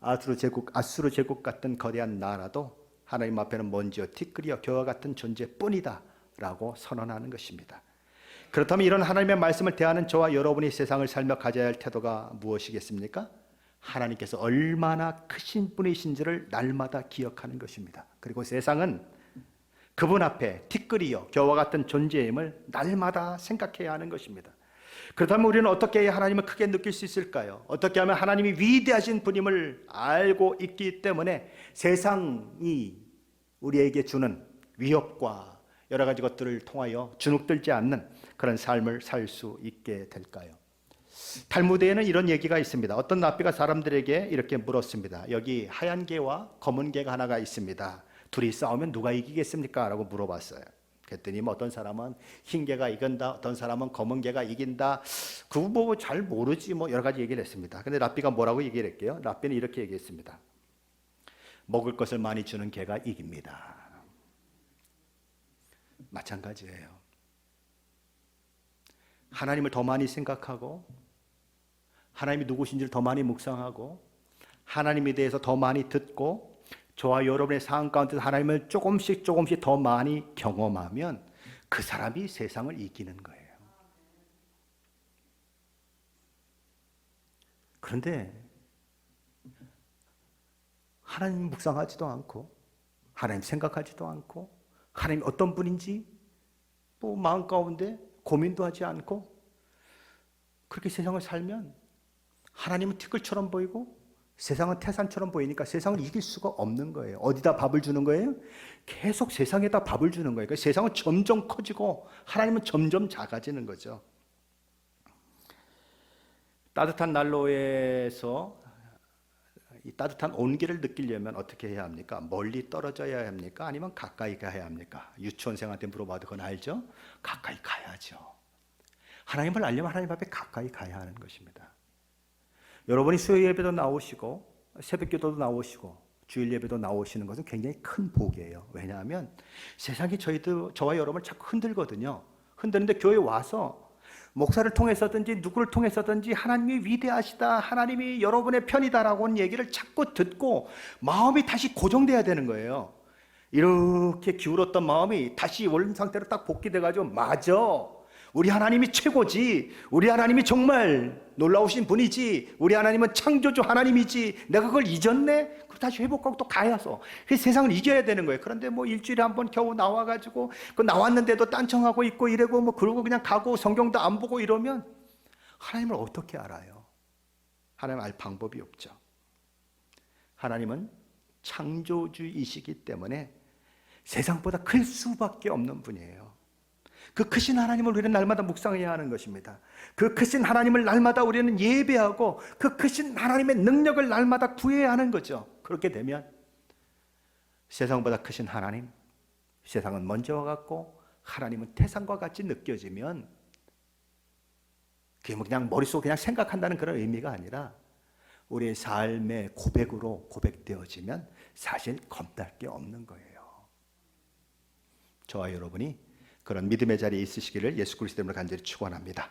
아수르 제국 같은 거대한 나라도 하나님 앞에는 먼지와 티끌이와 겨와 같은 존재뿐이다 라고 선언하는 것입니다. 그렇다면 이런 하나님의 말씀을 대하는 저와 여러분이 세상을 살며 가져야 할 태도가 무엇이겠습니까? 하나님께서 얼마나 크신 분이신지를 날마다 기억하는 것입니다. 그리고 세상은 그분 앞에 티끌이요 겨와 같은 존재임을 날마다 생각해야 하는 것입니다. 그렇다면 우리는 어떻게 해야 하나님을 크게 느낄 수 있을까요? 어떻게 하면 하나님이 위대하신 분임을 알고 있기 때문에 세상이 우리에게 주는 위협과 여러 가지 것들을 통하여 주눅들지 않는 그런 삶을 살 수 있게 될까요? 탈무드에는 이런 얘기가 있습니다. 어떤 랍비가 사람들에게 이렇게 물었습니다. 여기 하얀 개와 검은 개가 하나가 있습니다. 둘이 싸우면 누가 이기겠습니까? 라고 물어봤어요. 그랬더니 어떤 사람은 흰 개가 이긴다, 어떤 사람은 검은 개가 이긴다. 그거 뭐 잘 모르지 뭐 여러 가지 얘기를 했습니다. 근데 랍비가 뭐라고 얘기를 할게요? 랍비는 이렇게 얘기했습니다. 먹을 것을 많이 주는 개가 이깁니다. 마찬가지예요. 하나님을 더 많이 생각하고 하나님이 누구신지를 더 많이 묵상하고 하나님에 대해서 더 많이 듣고 저와 여러분의 삶 가운데 하나님을 조금씩 더 많이 경험하면 그 사람이 세상을 이기는 거예요. 그런데 하나님 묵상하지도 않고 하나님 생각하지도 않고 하나님 어떤 분인지 뭐 마음 가운데 고민도 하지 않고 그렇게 세상을 살면 하나님은 티끌처럼 보이고 세상은 태산처럼 보이니까 세상을 이길 수가 없는 거예요. 어디다 밥을 주는 거예요? 계속 세상에다 밥을 주는 거예요. 그러니까 세상은 점점 커지고 하나님은 점점 작아지는 거죠. 따뜻한 난로에서 이 따뜻한 온기를 느끼려면 어떻게 해야 합니까? 멀리 떨어져야 합니까? 아니면 가까이 가야 합니까? 유치원생한테 물어봐도 그건 알죠? 가까이 가야죠. 하나님을 알려면 하나님 앞에 가까이 가야 하는 것입니다. 여러분이 수요 예배도 나오시고 새벽 기도도 나오시고 주일 예배도 나오시는 것은 굉장히 큰 복이에요. 왜냐하면 세상이 저와 여러분을 자꾸 흔들거든요. 흔드는데 교회 와서 목사를 통해서든지 누구를 통해서든지 하나님이 위대하시다, 하나님이 여러분의 편이다라고 하는 얘기를 자꾸 듣고 마음이 다시 고정돼야 되는 거예요. 이렇게 기울었던 마음이 다시 원래 상태로 딱 복귀돼가지고 맞아, 우리 하나님이 최고지, 우리 하나님이 정말 놀라우신 분이지, 우리 하나님은 창조주 하나님이지, 내가 그걸 잊었네? 그럼 다시 회복하고 또 가야서 세상을 이겨야 되는 거예요. 그런데 뭐 일주일에 한 번 겨우 나와가지고 그 나왔는데도 딴청하고 있고 이러고 뭐 그러고 그냥 가고 성경도 안 보고 이러면 하나님을 어떻게 알아요? 하나님 알 방법이 없죠. 하나님은 창조주이시기 때문에 세상보다 클 수밖에 없는 분이에요. 그 크신 하나님을 우리는 날마다 묵상해야 하는 것입니다. 그 크신 하나님을 날마다 우리는 예배하고 그 크신 하나님의 능력을 날마다 구해야 하는 거죠. 그렇게 되면 세상보다 크신 하나님, 세상은 먼저와 같고 하나님은 태산과 같이 느껴지면 그게 뭐 그냥 머릿속으로 그냥 생각한다는 그런 의미가 아니라 우리의 삶의 고백으로 고백되어지면 사실 겁날 게 없는 거예요. 저와 여러분이 그런 믿음의 자리에 있으시기를 예수 그리스도 이름으로 간절히 축원합니다.